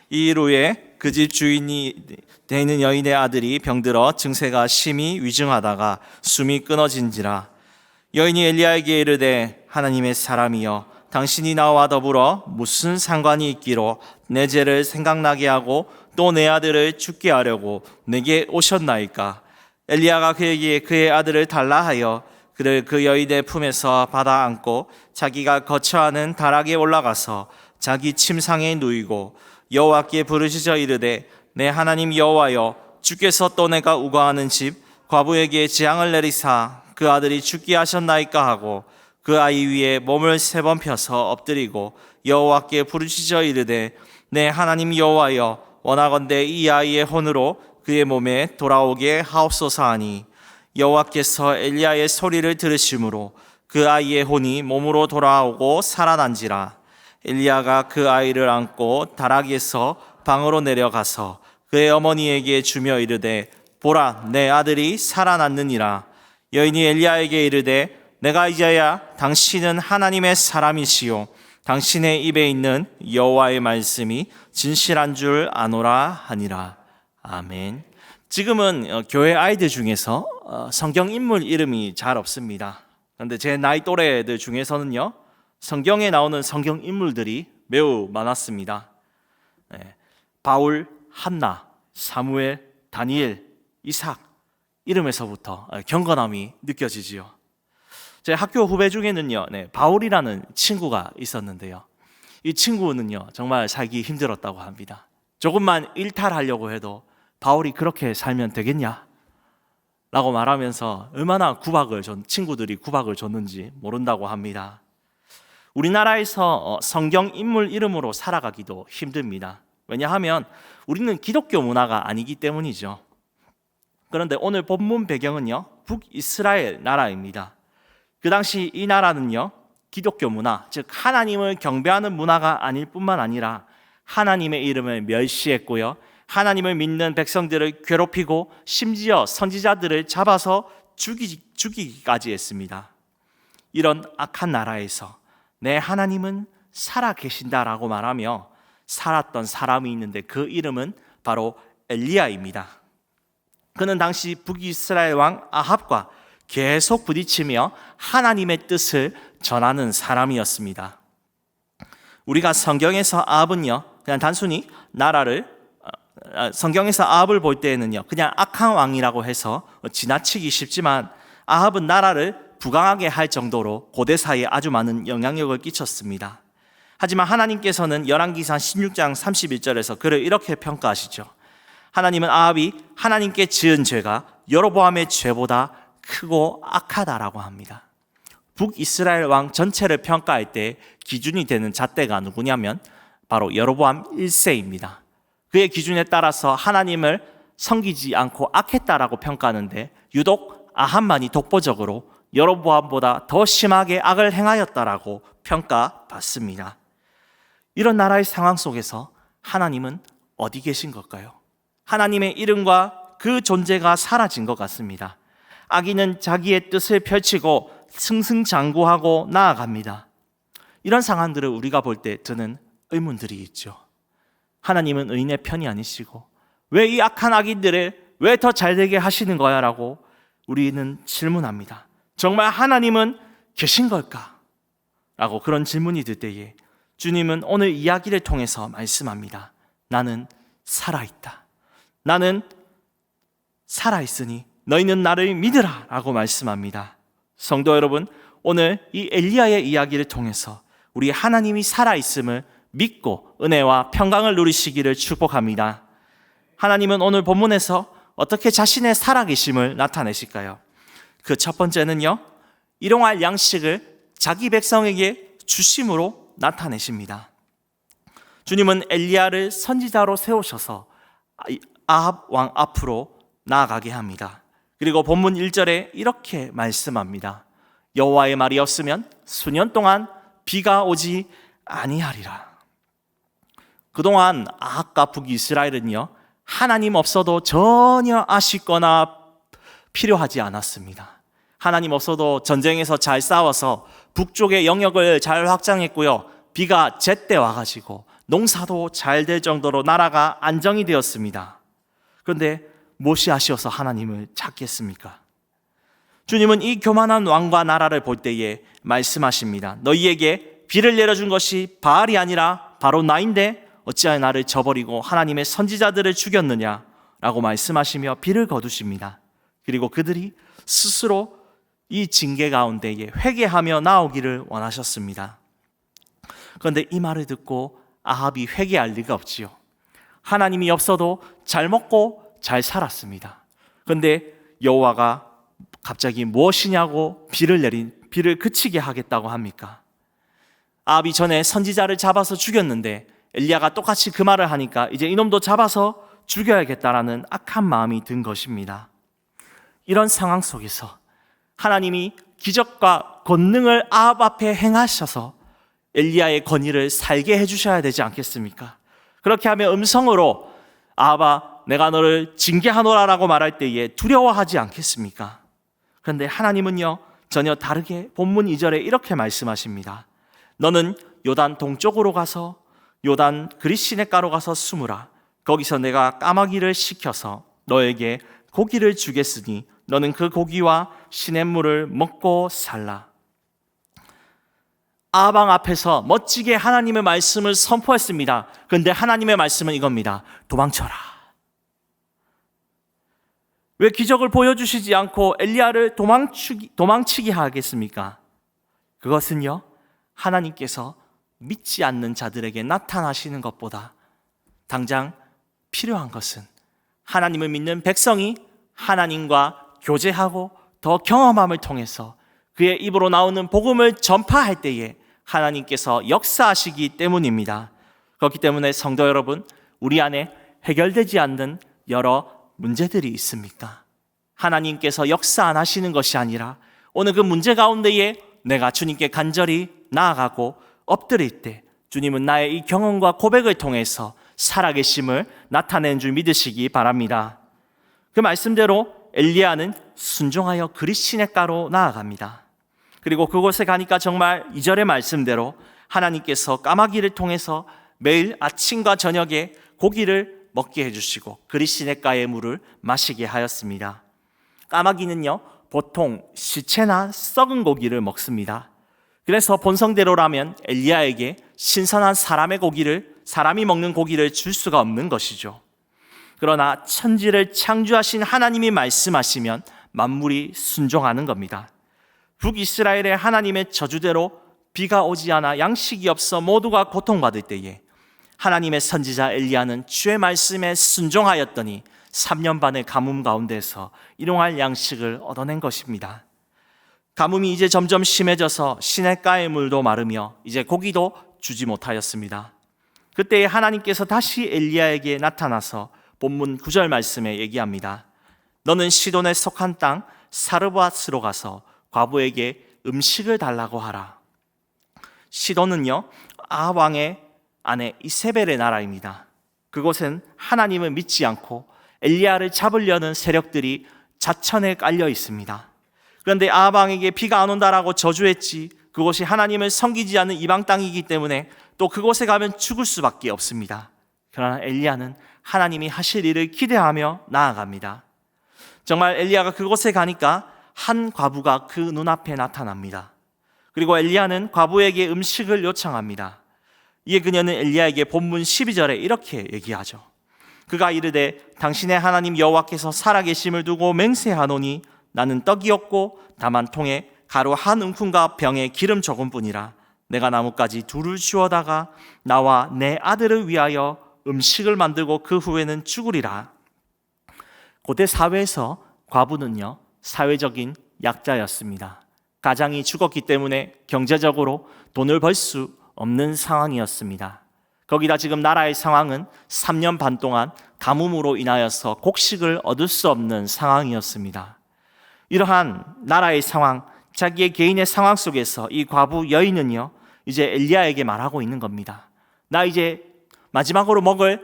이 일 후에 그 집 주인이 되는 여인의 아들이 병들어 증세가 심히 위중하다가 숨이 끊어진지라. 여인이 엘리야에게 이르되 하나님의 사람이여 당신이 나와 더불어 무슨 상관이 있기로 내 죄를 생각나게 하고 또 내 아들을 죽게 하려고 내게 오셨나이까. 엘리야가 그에게 그의 아들을 달라 하여 그를 그 여인의 품에서 받아 안고 자기가 거처하는 다락에 올라가서 자기 침상에 누이고 여호와께 부르짖어 이르되 내 하나님 여호와여 주께서 또 내가 우거하는 집 과부에게 재앙을 내리사 그 아들이 죽게 하셨나이까 하고 그 아이 위에 몸을 3번 펴서 엎드리고 여호와께 부르짖어 이르되 내 하나님 여호와여 원하건대 이 아이의 혼으로 그의 몸에 돌아오게 하옵소서 하니 여호와께서 엘리야의 소리를 들으심으로 그 아이의 혼이 몸으로 돌아오고 살아난지라. 엘리야가 그 아이를 안고 다락에서 방으로 내려가서 그의 어머니에게 주며 이르되 보라 내 아들이 살아났느니라. 여인이 엘리야에게 이르되 내가 이제야 당신은 하나님의 사람이시요 당신의 입에 있는 여호와의 말씀이 진실한 줄 아노라 하니라. 아멘. 지금은 교회 아이들 중에서 성경 인물 이름이 잘 없습니다. 그런데 제 나이 또래들 중에서는요, 성경에 나오는 성경 인물들이 매우 많았습니다. 바울, 한나, 사무엘, 다니엘, 이삭 이름에서부터 경건함이 느껴지지요. 제 학교 후배 중에는요, 바울이라는 친구가 있었는데요. 이 친구는요, 정말 살기 힘들었다고 합니다. 조금만 일탈하려고 해도 바울이 그렇게 살면 되겠냐? 라고 말하면서 얼마나 친구들이 구박을 줬는지 모른다고 합니다. 우리나라에서 성경 인물 이름으로 살아가기도 힘듭니다. 왜냐하면 우리는 기독교 문화가 아니기 때문이죠. 그런데 오늘 본문 배경은요, 북이스라엘 나라입니다. 그 당시 이 나라는요, 기독교 문화, 즉 하나님을 경배하는 문화가 아닐 뿐만 아니라 하나님의 이름을 멸시했고요, 하나님을 믿는 백성들을 괴롭히고 심지어 선지자들을 잡아서 죽이기까지 했습니다. 이런 악한 나라에서 내 하나님은 살아 계신다라고 말하며 살았던 사람이 있는데 그 이름은 바로 엘리야입니다. 그는 당시 북이스라엘 왕 아합과 계속 부딪히며 하나님의 뜻을 전하는 사람이었습니다. 우리가 성경에서 아합은요, 그냥 단순히 성경에서 아합을 볼 때에는요, 그냥 악한 왕이라고 해서 지나치기 쉽지만 아합은 나라를 부강하게 할 정도로 고대사에 아주 많은 영향력을 끼쳤습니다. 하지만 하나님께서는 열왕기상 16장 31절에서 그를 이렇게 평가하시죠. 하나님은 아합이 하나님께 지은 죄가 여로보암의 죄보다 크고 악하다라고 합니다. 북이스라엘 왕 전체를 평가할 때 기준이 되는 잣대가 누구냐면 바로 여로보암 1세입니다. 그의 기준에 따라서 하나님을 섬기지 않고 악했다라고 평가하는데 유독 아합만이 독보적으로 여로보암보다 더 심하게 악을 행하였다라고 평가받습니다. 이런 나라의 상황 속에서 하나님은 어디 계신 걸까요? 하나님의 이름과 그 존재가 사라진 것 같습니다. 악인은 자기의 뜻을 펼치고 승승장구하고 나아갑니다. 이런 상황들을 우리가 볼 때 드는 의문들이 있죠. 하나님은 의인의 편이 아니시고 왜 이 악한 악인들을 왜 더 잘되게 하시는 거야? 라고 우리는 질문합니다. 정말 하나님은 계신 걸까? 라고 그런 질문이 들 때에 주님은 오늘 이야기를 통해서 말씀합니다. 나는 살아있다. 나는 살아있으니 너희는 나를 믿으라 라고 말씀합니다. 성도 여러분, 오늘 이 엘리야의 이야기를 통해서 우리 하나님이 살아있음을 믿고 은혜와 평강을 누리시기를 축복합니다. 하나님은 오늘 본문에서 어떻게 자신의 살아계심을 나타내실까요? 그 첫 번째는요, 일용할 양식을 자기 백성에게 주심으로 나타내십니다. 주님은 엘리야를 선지자로 세우셔서 아합 왕 앞으로 나아가게 합니다. 그리고 본문 1절에 이렇게 말씀합니다. 여호와의 말이 없으면 수년 동안 비가 오지 아니하리라. 그동안 아합과 북이스라엘은요, 하나님 없어도 전혀 아쉽거나 필요하지 않았습니다. 하나님 없어도 전쟁에서 잘 싸워서 북쪽의 영역을 잘 확장했고요, 비가 제때 와가지고 농사도 잘 될 정도로 나라가 안정이 되었습니다. 그런데 무엇이 아쉬워서 하나님을 찾겠습니까? 주님은 이 교만한 왕과 나라를 볼 때에 말씀하십니다. 너희에게 비를 내려준 것이 바알이 아니라 바로 나인데 어찌하여 나를 저버리고 하나님의 선지자들을 죽였느냐 라고 말씀하시며 비를 거두십니다. 그리고 그들이 스스로 이 징계 가운데에 회개하며 나오기를 원하셨습니다. 그런데 이 말을 듣고 아합이 회개할 리가 없지요. 하나님이 없어도 잘 먹고 잘 살았습니다. 그런데 여호와가 갑자기 무엇이냐고 비를 그치게 하겠다고 합니까? 아합이 전에 선지자를 잡아서 죽였는데 엘리야가 똑같이 그 말을 하니까 이제 이놈도 잡아서 죽여야겠다라는 악한 마음이 든 것입니다. 이런 상황 속에서 하나님이 기적과 권능을 아합 앞에 행하셔서 엘리야의 권위를 살게 해주셔야 되지 않겠습니까? 그렇게 하면 음성으로 아합아 내가 너를 징계하노라라고 말할 때에 두려워하지 않겠습니까? 그런데 하나님은요 전혀 다르게 본문 2절에 이렇게 말씀하십니다. 너는 요단 동쪽으로 가서 요단 그릿시냇가로 가서 숨으라. 거기서 내가 까마귀를 시켜서 너에게 고기를 주겠으니 너는 그 고기와 시냇물을 먹고 살라. 아합 왕 앞에서 멋지게 하나님의 말씀을 선포했습니다. 그런데 하나님의 말씀은 이겁니다. 도망쳐라. 왜 기적을 보여주시지 않고 엘리야를 도망치게 하겠습니까? 그것은요 하나님께서 믿지 않는 자들에게 나타나시는 것보다 당장 필요한 것은 하나님을 믿는 백성이 하나님과 교제하고 더 경험함을 통해서 그의 입으로 나오는 복음을 전파할 때에 하나님께서 역사하시기 때문입니다. 그렇기 때문에 성도 여러분, 우리 안에 해결되지 않는 여러 문제들이 있습니까? 하나님께서 역사 안 하시는 것이 아니라 오늘 그 문제 가운데에 내가 주님께 간절히 나아가고 엎드릴 때 주님은 나의 이 경험과 고백을 통해서 살아계심을 나타내는 줄 믿으시기 바랍니다. 그 말씀대로 엘리야는 순종하여 그릿시냇가로 나아갑니다. 그리고 그곳에 가니까 정말 2절의 말씀대로 하나님께서 까마귀를 통해서 매일 아침과 저녁에 고기를 먹게 해주시고 그릿시냇가의 물을 마시게 하였습니다. 까마귀는요 보통 시체나 썩은 고기를 먹습니다. 그래서 본성대로라면 엘리야에게 신선한 사람이 먹는 고기를 줄 수가 없는 것이죠. 그러나 천지를 창조하신 하나님이 말씀하시면 만물이 순종하는 겁니다. 북이스라엘의 하나님의 저주대로 비가 오지 않아 양식이 없어 모두가 고통받을 때에 하나님의 선지자 엘리야는 주의 말씀에 순종하였더니 3년 반의 가뭄 가운데서 일용할 양식을 얻어낸 것입니다. 가뭄이 이제 점점 심해져서 시냇가의 물도 마르며 이제 고기도 주지 못하였습니다. 그때 하나님께서 다시 엘리야에게 나타나서 본문 9절 말씀에 얘기합니다. 너는 시돈에 속한 땅 사르밧으로 가서 과부에게 음식을 달라고 하라. 시돈은요 아합 왕의 아내 이세벨의 나라입니다. 그곳은 하나님을 믿지 않고 엘리야를 잡으려는 세력들이 자천에 깔려 있습니다. 그런데 아합 왕에게 비가 안 온다라고 저주했지 그곳이 하나님을 섬기지 않는 이방 땅이기 때문에 또 그곳에 가면 죽을 수밖에 없습니다. 그러나 엘리야는 하나님이 하실 일을 기대하며 나아갑니다. 정말 엘리야가 그곳에 가니까 한 과부가 그 눈앞에 나타납니다. 그리고 엘리야는 과부에게 음식을 요청합니다. 이에 그녀는 엘리야에게 본문 12절에 이렇게 얘기하죠. 그가 이르되 당신의 하나님 여호와께서 살아계심을 두고 맹세하노니 나는 떡이 없고 다만 통에 가루 한 움큼과 병에 기름 조금뿐이라. 내가 나뭇가지 둘을 주워다가 나와 내 아들을 위하여 음식을 만들고 그 후에는 죽으리라. 고대 사회에서 과부는요 사회적인 약자였습니다. 가장이 죽었기 때문에 경제적으로 돈을 벌 수 없는 상황이었습니다. 거기다 지금 나라의 상황은 3년 반 동안 가뭄으로 인하여서 곡식을 얻을 수 없는 상황이었습니다. 이러한 나라의 상황, 자기의 개인의 상황 속에서 이 과부 여인은요 이제 엘리야에게 말하고 있는 겁니다. 나 이제 마지막으로 먹을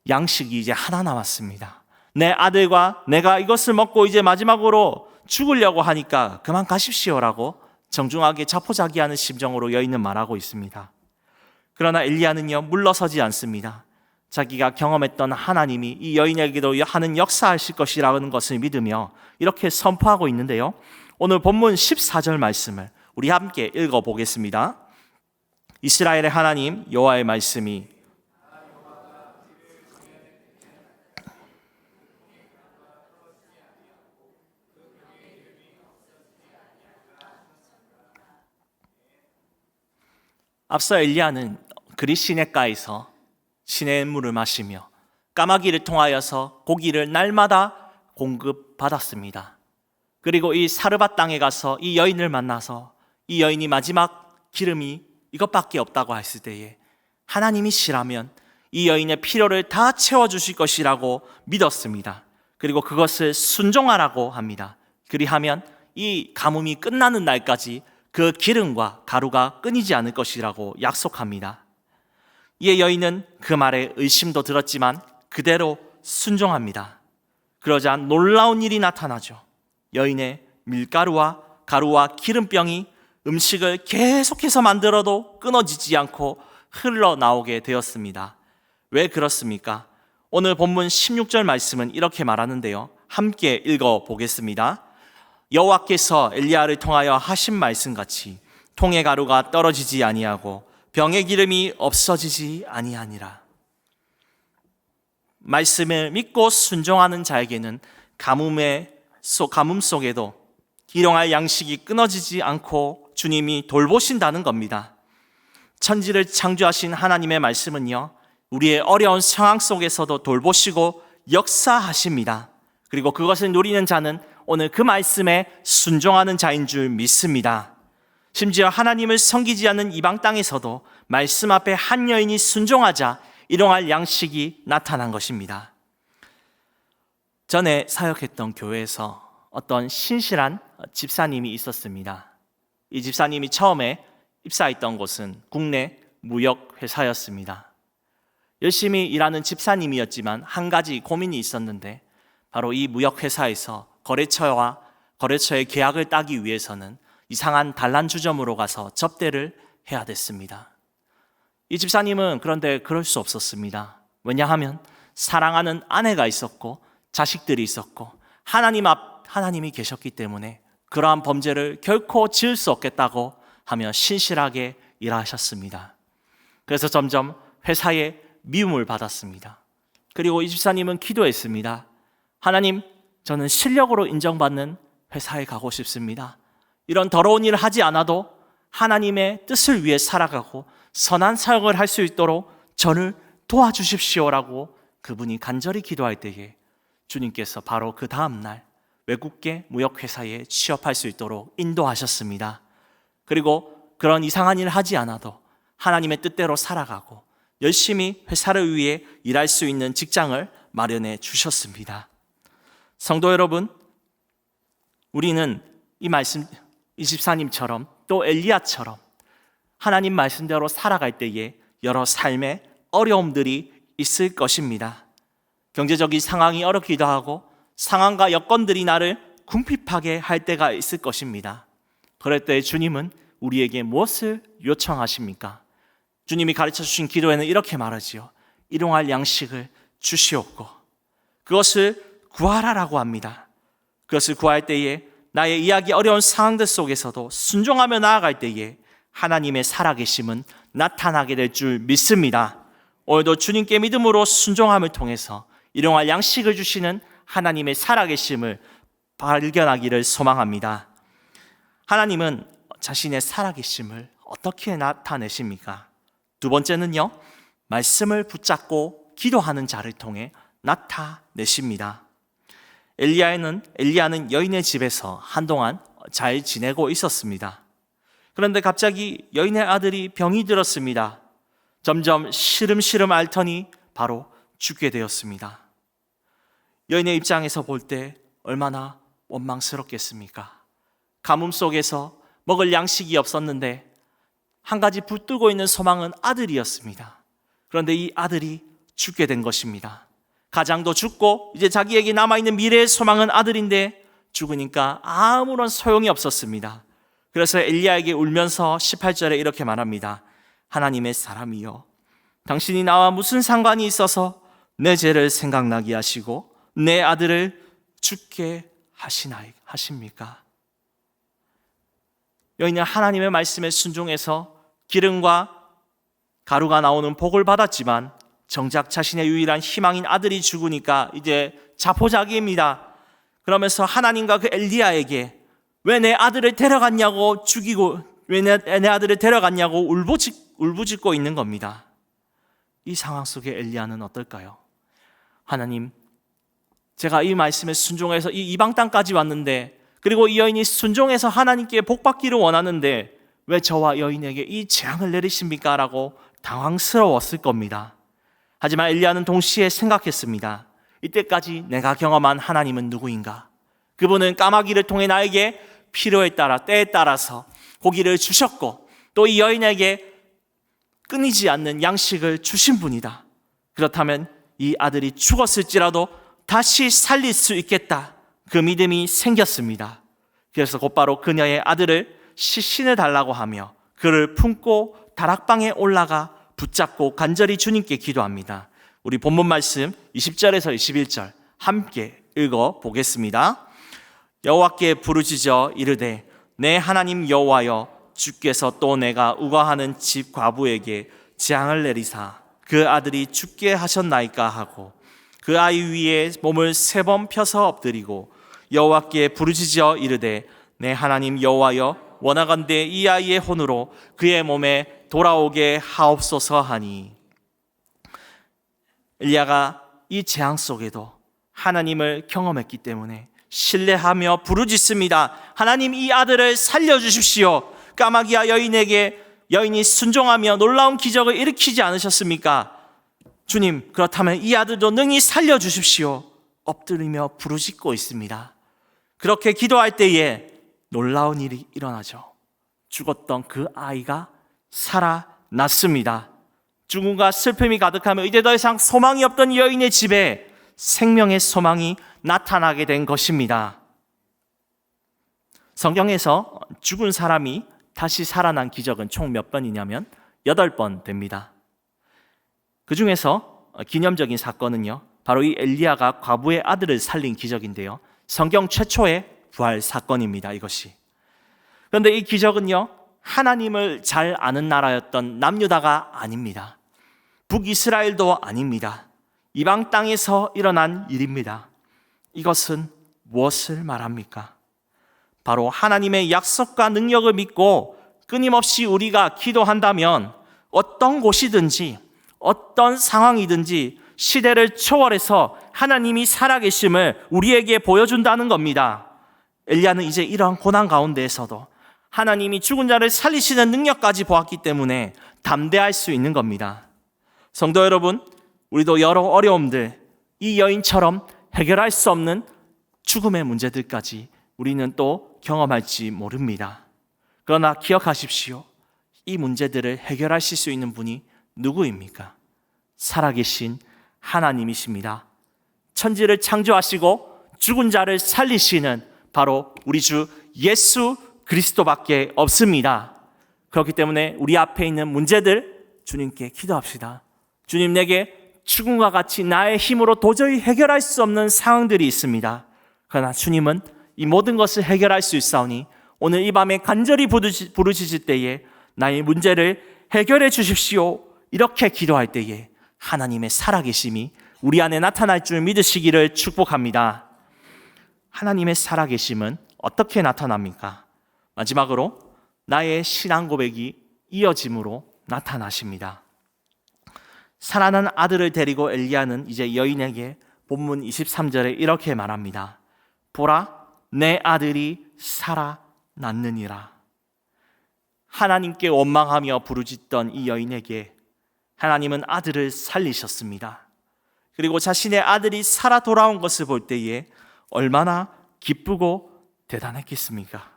양식이 이제 하나 남았습니다. 내 아들과 내가 이것을 먹고 이제 마지막으로 죽으려고 하니까 그만 가십시오라고 정중하게 자포자기하는 심정으로 여인은 말하고 있습니다. 그러나 엘리야는요, 물러서지 않습니다. 자기가 경험했던 하나님이 이 여인에게도 하는 역사하실 것이라는 것을 믿으며 이렇게 선포하고 있는데요, 오늘 본문 14절 말씀을 우리 함께 읽어보겠습니다. 이스라엘의 하나님 여호와의 말씀이 앞서 엘리야는 그리 시냇가에서 시냇물을 마시며 까마귀를 통하여서 고기를 날마다 공급받았습니다. 그리고 이 사르밧 땅에 가서 이 여인을 만나서 이 여인이 마지막 기름이 이것밖에 없다고 했을 때에 하나님이시라면 이 여인의 필요를 다 채워주실 것이라고 믿었습니다. 그리고 그것을 순종하라고 합니다. 그리하면 이 가뭄이 끝나는 날까지 그 기름과 가루가 끊이지 않을 것이라고 약속합니다. 이에 여인은 그 말에 의심도 들었지만 그대로 순종합니다. 그러자 놀라운 일이 나타나죠. 여인의 밀가루와 가루와 기름병이 음식을 계속해서 만들어도 끊어지지 않고 흘러나오게 되었습니다. 왜 그렇습니까? 오늘 본문 16절 말씀은 이렇게 말하는데요, 함께 읽어보겠습니다. 여호와께서 엘리야를 통하여 하신 말씀같이 통의 가루가 떨어지지 아니하고 병의 기름이 없어지지 아니하니라. 말씀을 믿고 순종하는 자에게는 가뭄 속에도 일용할 양식이 끊어지지 않고 주님이 돌보신다는 겁니다. 천지를 창조하신 하나님의 말씀은요, 우리의 어려운 상황 속에서도 돌보시고 역사하십니다. 그리고 그것을 누리는 자는 오늘 그 말씀에 순종하는 자인 줄 믿습니다. 심지어 하나님을 섬기지 않는 이방 땅에서도 말씀 앞에 한 여인이 순종하자 일용할 양식이 나타난 것입니다. 전에 사역했던 교회에서 어떤 신실한 집사님이 있었습니다. 이 집사님이 처음에 입사했던 곳은 국내 무역회사였습니다. 열심히 일하는 집사님이었지만 한 가지 고민이 있었는데, 바로 이 무역회사에서 거래처의 계약을 따기 위해서는 이상한 단란주점으로 가서 접대를 해야 됐습니다. 이 집사님은 그런데 그럴 수 없었습니다. 왜냐하면 사랑하는 아내가 있었고 자식들이 있었고 하나님이 계셨기 때문에 그러한 범죄를 결코 지을 수 없겠다고 하며 신실하게 일하셨습니다. 그래서 점점 회사에 미움을 받았습니다. 그리고 이 집사님은 기도했습니다. 하나님, 저는 실력으로 인정받는 회사에 가고 싶습니다. 이런 더러운 일을 하지 않아도 하나님의 뜻을 위해 살아가고 선한 사역을 할 수 있도록 저를 도와주십시오라고 그분이 간절히 기도할 때에 주님께서 바로 그 다음 날 외국계 무역회사에 취업할 수 있도록 인도하셨습니다. 그리고 그런 이상한 일을 하지 않아도 하나님의 뜻대로 살아가고 열심히 회사를 위해 일할 수 있는 직장을 마련해 주셨습니다. 성도 여러분, 우리는 이 집사님처럼 또 엘리야처럼 하나님 말씀대로 살아갈 때에 여러 삶의 어려움들이 있을 것입니다. 경제적인 상황이 어렵기도 하고 상황과 여건들이 나를 궁핍하게 할 때가 있을 것입니다. 그럴 때 주님은 우리에게 무엇을 요청하십니까? 주님이 가르쳐 주신 기도에는 이렇게 말하지요. 일용할 양식을 주시옵고 그것을 구하라라고 합니다. 그것을 구할 때에 나의 이야기 어려운 상황들 속에서도 순종하며 나아갈 때에 하나님의 살아계심은 나타나게 될 줄 믿습니다. 오늘도 주님께 믿음으로 순종함을 통해서 일용할 양식을 주시는 하나님의 살아계심을 발견하기를 소망합니다. 하나님은 자신의 살아계심을 어떻게 나타내십니까? 두 번째는요, 말씀을 붙잡고 기도하는 자를 통해 나타내십니다. 엘리야는 여인의 집에서 한동안 잘 지내고 있었습니다. 그런데 갑자기 여인의 아들이 병이 들었습니다. 점점 시름시름 앓더니 바로 죽게 되었습니다. 여인의 입장에서 볼 때 얼마나 원망스럽겠습니까? 가뭄 속에서 먹을 양식이 없었는데 한 가지 붙들고 있는 소망은 아들이었습니다. 그런데 이 아들이 죽게 된 것입니다. 가장도 죽고 이제 자기에게 남아있는 미래의 소망은 아들인데 죽으니까 아무런 소용이 없었습니다. 그래서 엘리야에게 울면서 18절에 이렇게 말합니다. 하나님의 사람이여, 당신이 나와 무슨 상관이 있어서 내 죄를 생각나게 하시고 내 아들을 죽게 하십니까? 여인은 하나님의 말씀에 순종해서 기름과 가루가 나오는 복을 받았지만 정작 자신의 유일한 희망인 아들이 죽으니까 이제 자포자기입니다. 그러면서 하나님과 그 엘리야에게 왜 내 아들을 데려갔냐고 죽이고, 왜 내 아들을 데려갔냐고 울부짖고 있는 겁니다. 이 상황 속에 엘리야는 어떨까요? 하나님, 제가 이 말씀에 순종해서 이 이방 땅까지 왔는데, 그리고 이 여인이 순종해서 하나님께 복받기를 원하는데 왜 저와 여인에게 이 재앙을 내리십니까? 라고 당황스러웠을 겁니다. 하지만 엘리야는 동시에 생각했습니다. 이때까지 내가 경험한 하나님은 누구인가? 그분은 까마귀를 통해 나에게 필요에 따라, 때에 따라서 고기를 주셨고 또 이 여인에게 끊이지 않는 양식을 주신 분이다. 그렇다면 이 아들이 죽었을지라도 다시 살릴 수 있겠다. 그 믿음이 생겼습니다. 그래서 곧바로 그녀의 아들을 시신을 달라고 하며 그를 품고 다락방에 올라가 붙잡고 간절히 주님께 기도합니다. 우리 본문 말씀 20절에서 21절 함께 읽어 보겠습니다. 여호와께 부르짖어 이르되 내 하나님 여호와여, 주께서 또 내가 우거하는 집 과부에게 재앙을 내리사 그 아들이 죽게 하셨나이까 하고 그 아이 위에 몸을 3번 펴서 엎드리고 여호와께 부르짖어 이르되 내 하나님 여호와여, 원하건대 이 아이의 혼으로 그의 몸에 돌아오게 하옵소서 하니. 엘리야가 이 재앙 속에도 하나님을 경험했기 때문에 신뢰하며 부르짖습니다. 하나님, 이 아들을 살려주십시오. 까마귀와 여인이 순종하며 놀라운 기적을 일으키지 않으셨습니까? 주님, 그렇다면 이 아들도 능히 살려주십시오. 엎드리며 부르짖고 있습니다. 그렇게 기도할 때에 놀라운 일이 일어나죠. 죽었던 그 아이가 살아났습니다. 죽음과 슬픔이 가득하며 이제 더 이상 소망이 없던 여인의 집에 생명의 소망이 나타나게 된 것입니다. 성경에서 죽은 사람이 다시 살아난 기적은 총 몇 번이냐면 8번 됩니다. 그 중에서 기념적인 사건은요, 바로 이 엘리야가 과부의 아들을 살린 기적인데요, 성경 최초의 부활 사건입니다. 이것이. 그런데 이 기적은요, 하나님을 잘 아는 나라였던 남유다가 아닙니다. 북이스라엘도 아닙니다. 이방 땅에서 일어난 일입니다. 이것은 무엇을 말합니까? 바로 하나님의 약속과 능력을 믿고 끊임없이 우리가 기도한다면 어떤 곳이든지 어떤 상황이든지 시대를 초월해서 하나님이 살아계심을 우리에게 보여준다는 겁니다. 엘리야는 이제 이러한 고난 가운데에서도 하나님이 죽은 자를 살리시는 능력까지 보았기 때문에 담대할 수 있는 겁니다. 성도 여러분, 우리도 여러 어려움들, 이 여인처럼 해결할 수 없는 죽음의 문제들까지 우리는 또 경험할지 모릅니다. 그러나 기억하십시오. 이 문제들을 해결하실 수 있는 분이 누구입니까? 살아계신 하나님이십니다. 천지를 창조하시고 죽은 자를 살리시는 바로 우리 주 예수 그리스도밖에 없습니다. 그렇기 때문에 우리 앞에 있는 문제들 주님께 기도합시다. 주님, 내게 죽음과 같이 나의 힘으로 도저히 해결할 수 없는 상황들이 있습니다. 그러나 주님은 이 모든 것을 해결할 수 있사오니 오늘 이 밤에 간절히 부르짖을 때에 나의 문제를 해결해 주십시오. 이렇게 기도할 때에 하나님의 살아계심이 우리 안에 나타날 줄 믿으시기를 축복합니다. 하나님의 살아계심은 어떻게 나타납니까? 마지막으로 나의 신앙 고백이 이어짐으로 나타나십니다. 살아난 아들을 데리고 엘리야는 이제 여인에게 본문 23절에 이렇게 말합니다. 보라, 내 아들이 살아났느니라. 하나님께 원망하며 부르짖던 이 여인에게 하나님은 아들을 살리셨습니다. 그리고 자신의 아들이 살아 돌아온 것을 볼 때에 얼마나 기쁘고 대단했겠습니까?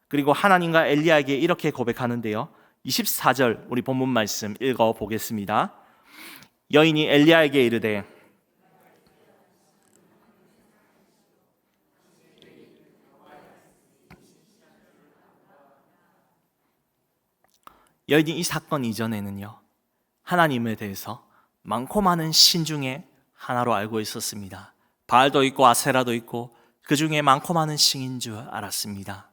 그리고 하나님과 엘리야에게 이렇게 고백하는데요, 24절 우리 본문 말씀 읽어보겠습니다. 여인이 엘리야에게 이르되 여인이 이 사건 이전에는요, 하나님에 대해서 많고 많은 신 중에 하나로 알고 있었습니다. 바알도 있고 아세라도 있고 그 중에 많고 많은 신인 줄 알았습니다.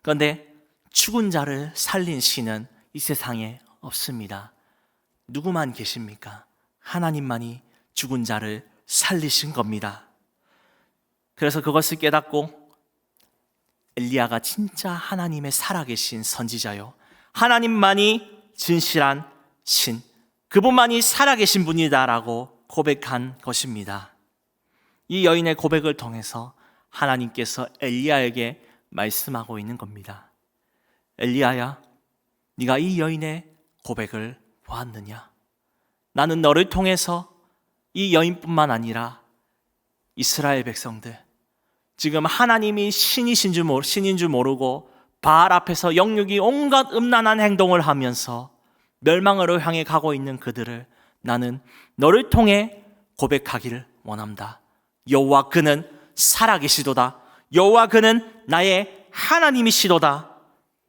그런데 죽은 자를 살린 신은 이 세상에 없습니다. 누구만 계십니까? 하나님만이 죽은 자를 살리신 겁니다. 그래서 그것을 깨닫고 엘리야가 진짜 하나님의 살아계신 선지자요, 하나님만이 진실한 신, 그분만이 살아계신 분이다라고 고백한 것입니다. 이 여인의 고백을 통해서 하나님께서 엘리야에게 말씀하고 있는 겁니다. 엘리야야, 네가 이 여인의 고백을 보았느냐? 나는 너를 통해서 이 여인뿐만 아니라 이스라엘 백성들, 지금 하나님이 신인 줄 모르고 바알 앞에서 영육이 온갖 음란한 행동을 하면서 멸망으로 향해 가고 있는 그들을 나는 너를 통해 고백하기를 원합니다. 여호와 그는 살아계시도다. 여호와 그는 나의 하나님이시도다.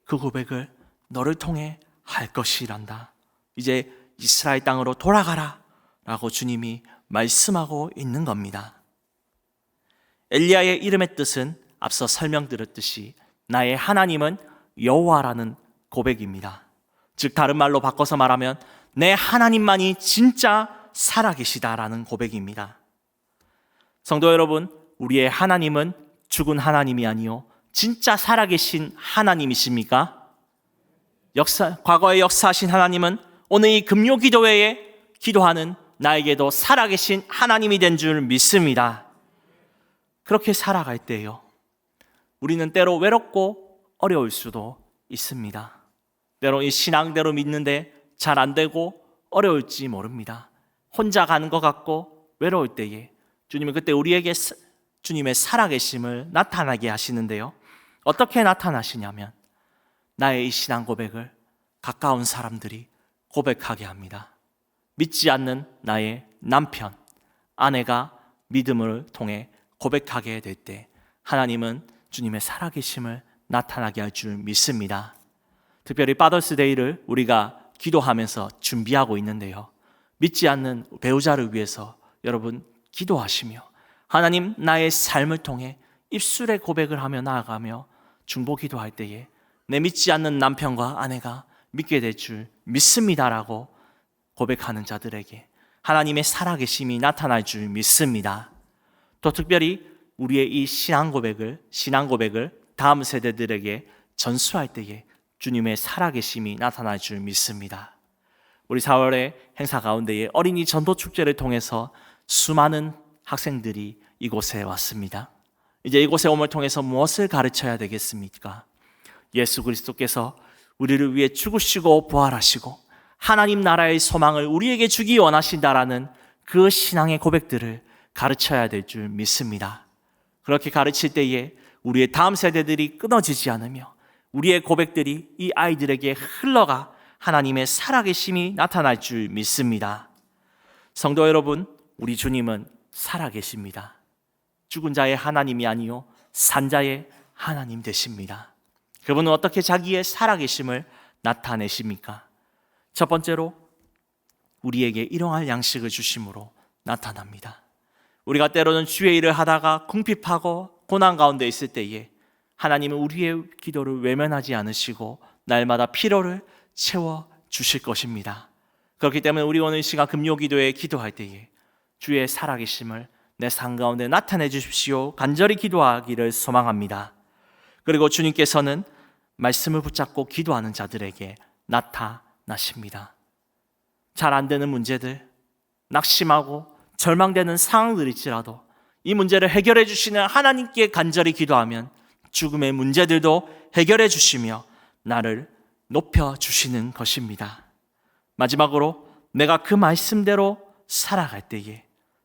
그 고백을 너를 통해 할 것이란다. 이제 이스라엘 땅으로 돌아가라 라고 주님이 말씀하고 있는 겁니다. 엘리야의 이름의 뜻은 앞서 설명드렸듯이 나의 하나님은 여호와라는 고백입니다. 즉 다른 말로 바꿔서 말하면 내 하나님만이 진짜 살아계시다라는 고백입니다. 성도 여러분, 우리의 하나님은 죽은 하나님이 아니요 진짜 살아계신 하나님이십니까? 과거에 역사하신 하나님은 오늘 이 금요 기도회에 기도하는 나에게도 살아계신 하나님이 된 줄 믿습니다. 그렇게 살아갈 때요, 우리는 때로 외롭고 어려울 수도 있습니다. 때로 이 신앙대로 믿는데 잘 안 되고 어려울지 모릅니다. 혼자 가는 것 같고 외로울 때에 주님은 그때 우리에게 주님의 살아계심을 나타나게 하시는데요, 어떻게 나타나시냐면 나의 이 신앙 고백을 가까운 사람들이 고백하게 합니다. 믿지 않는 나의 남편, 아내가 믿음을 통해 고백하게 될 때 하나님은 주님의 살아계심을 나타나게 할 줄 믿습니다. 특별히 파더스데이를 우리가 기도하면서 준비하고 있는데요, 믿지 않는 배우자를 위해서 여러분 기도하시며 하나님 나의 삶을 통해 입술의 고백을 하며 나아가며 중보 기도할 때에 내 믿지 않는 남편과 아내가 믿게 될 줄 믿습니다라고 고백하는 자들에게 하나님의 살아계심이 나타날 줄 믿습니다. 또 특별히 우리의 이 신앙 고백을 다음 세대들에게 전수할 때에 주님의 살아계심이 나타날 줄 믿습니다. 우리 4월의 행사 가운데에 어린이 전도 축제를 통해서 수많은 학생들이 이곳에 왔습니다. 이제 이곳에 옴을 통해서 무엇을 가르쳐야 되겠습니까? 예수 그리스도께서 우리를 위해 죽으시고 부활하시고 하나님 나라의 소망을 우리에게 주기 원하신다라는 그 신앙의 고백들을 가르쳐야 될 줄 믿습니다. 그렇게 가르칠 때에 우리의 다음 세대들이 끊어지지 않으며 우리의 고백들이 이 아이들에게 흘러가 하나님의 살아계심이 나타날 줄 믿습니다. 성도 여러분, 우리 주님은 살아계십니다. 죽은 자의 하나님이 아니요 산 자의 하나님 되십니다. 그분은 어떻게 자기의 살아계심을 나타내십니까? 첫 번째로 우리에게 일용할 양식을 주심으로 나타납니다. 우리가 때로는 주의 일을 하다가 궁핍하고 고난 가운데 있을 때에 하나님은 우리의 기도를 외면하지 않으시고 날마다 필요를 채워 주실 것입니다. 그렇기 때문에 우리 오늘 시간 금요기도에 기도할 때에 주의 살아계심을 내 삶 가운데 나타내 주십시오 간절히 기도하기를 소망합니다. 그리고 주님께서는 말씀을 붙잡고 기도하는 자들에게 나타나십니다. 잘 안 되는 문제들, 낙심하고 절망되는 상황들일지라도 이 문제를 해결해 주시는 하나님께 간절히 기도하면 죽음의 문제들도 해결해 주시며 나를 높여 주시는 것입니다. 마지막으로 내가 그 말씀대로 살아갈 때에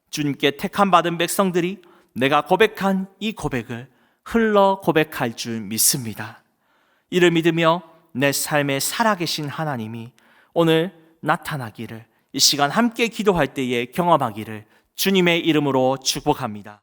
주님께 택함 받은 백성들이 내가 고백한 이 고백을 흘러 고백할 줄 믿습니다. 이를 믿으며 내 삶에 살아계신 하나님이 오늘 나타나기를 이 시간 함께 기도할 때에 경험하기를 주님의 이름으로 축복합니다.